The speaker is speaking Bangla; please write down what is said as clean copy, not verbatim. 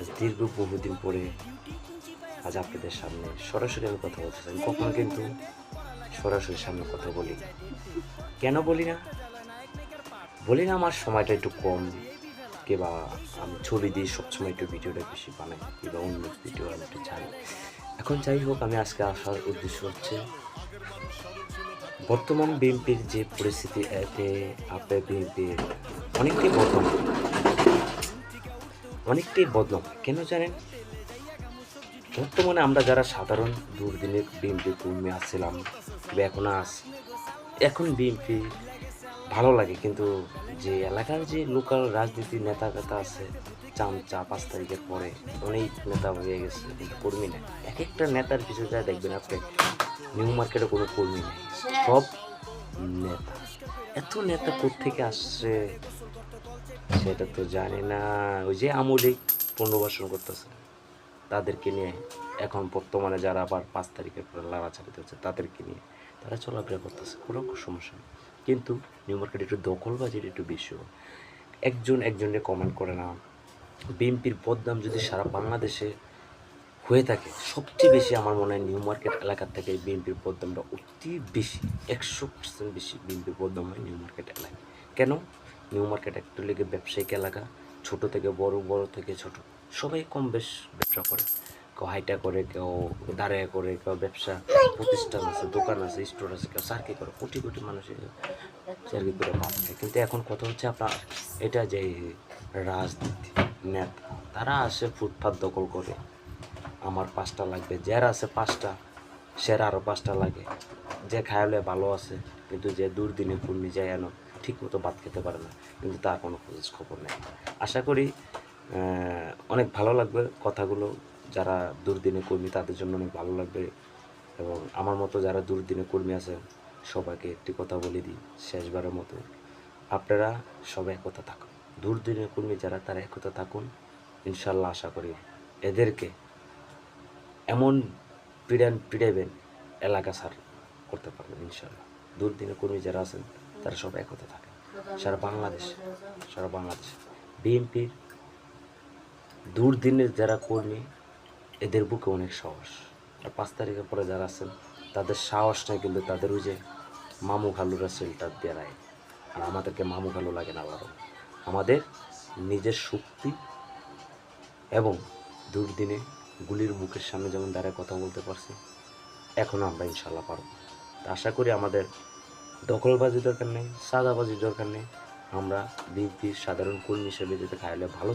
আজ দীর্ঘ বহুদিন পরে আজ আপনাদের সামনে সরাসরি আমি কথা বলতে চাই। কখনো কিন্তু সরাসরি সামনে কথা বলি না। কেন বলি না? বলি না আমার সময়টা একটু কম, কিংবা আমি ছবি দিয়ে সবসময় একটু ভিডিওটা বেশি বানাই, কিংবা অন্য ভিডিও আমি একটু ছাড়ি। এখন যাই হোক, আমি আজকে আসার উদ্দেশ্য হচ্ছে বর্তমান বিএনপির যে পরিস্থিতি, এতে আপনার বিএনপির অনেকটাই বদনাম, অনেকটাই বদনাম। কেন জানেন? বর্তমানে আমরা যারা সাধারণ দুর্দিনের বিএনপি কর্মী আসছিলাম, বা এখনো আছি, এখন বিএনপি ভালো লাগে, কিন্তু যে এলাকার যে লোকাল রাজনীতির নেতা কথা আছে, চামচা 5 তারিখের পরে অনেক নেতা হয়ে গেছে, কিন্তু কর্মী নেই। এক একটা নেতার পিছনে যা দেখবেন আপনি, নিউ মার্কেটে কোনো কর্মী নেই, সব নেতা। এত নেতা কোত্থেকে আসছে সেটা তো জানি না। ওই যে আমলিক পুনর্বাসন করতেছে, তাদেরকে নিয়ে এখন বর্তমানে যারা আবার 5 তারিখের পরে লাড়াচাড়ি হচ্ছে তাদেরকে নিয়ে তারা চলাফেরা করতেছে, কোনো সমস্যা নেই। কিন্তু নিউ মার্কেট একটু দখলবাজির একটু বেশি হয়। একজন একজনের কমেন্ট করে না। বিএনপির বদনাম যদি সারা বাংলাদেশে হয়ে থাকে, সবচেয়ে বেশি আমার মনে হয় নিউ মার্কেট এলাকার থেকে বিএনপির বদনামটা অতি বেশি, 100% বেশি বিএনপির বদনাম হয় নিউ মার্কেট এলাকায়। কেন? নিউ মার্কেট একটু লেগে ব্যবসায়িক এলাকা, ছোট থেকে বড়, বড় থেকে ছোট, সবাই কম বেশ ব্যবসা করে। কেউ হাইটা করে, কেউ দাঁড়ায় করে, কেউ ব্যবসা প্রতিষ্ঠান আছে, দোকান আছে, স্টোর আছে, কেউ চাকরি করে, কোটি কোটি মানুষের চাকরি করে ভাব খায়। কিন্তু এখন কথা হচ্ছে আপনার এটা যে রাজনীতি নেতা, তারা আসে ফুটপাত দখল করে, আমার 5টা লাগবে, যার আছে 5টা সের আরও 5টা লাগে, যে খায়ালে ভালো আছে, কিন্তু যে দুর্দিনে কর্মী যায় এনো ঠিক মতো ভাত খেতে পারে না, কিন্তু তার কোনো খোঁজ খবর নেই। আশা করি অনেক ভালো লাগবে কথাগুলো, যারা দুর্দিনে কর্মী তাদের জন্য অনেক ভালো লাগবে। এবং আমার মতো যারা দুর্দিনে কর্মী আছেন সবাইকে একটি কথা বলে দিই শেষবারের মতো, আপনারা সবাই একতা থাকুন। দুর্দিনের কর্মী যারা, তারা একতা থাকুন। ইনশাল্লাহ আশা করি এদেরকে এমন পিড়াইবেন, এলাকা সার করতে পারবেন ইনশাল্লাহ। দুর্দিনের কর্মী যারা আছেন তারা সবাই একতা থাকেন সারা বাংলাদেশে, সারা বাংলাদেশে। বিএনপির দুর্দিনের যারা কর্মী, এদের বুকে অনেক সাহস। আর 5 তারিখের পরে যারা আছেন তাদের সাহস নেই, কিন্তু তাদের ওই যে মামু খালুরা শেল্টার দেয়। আর আমাদেরকে মামু খালু লাগে না, আবারও আমাদের নিজের শক্তি এবং দুর্দিনে গুলির মুখের সামনে যেমন দাঁড়ায় কথা বলতে পারছি, এখনও আমরা ইনশাল্লাহ পারব। আশা করি আমাদের দখলবাজি দরকার নেই, সাদাবাজির দরকার নেই। আমরা বিএনপির সাধারণ কর্মী হিসেবে যেতে খাইলে ভালো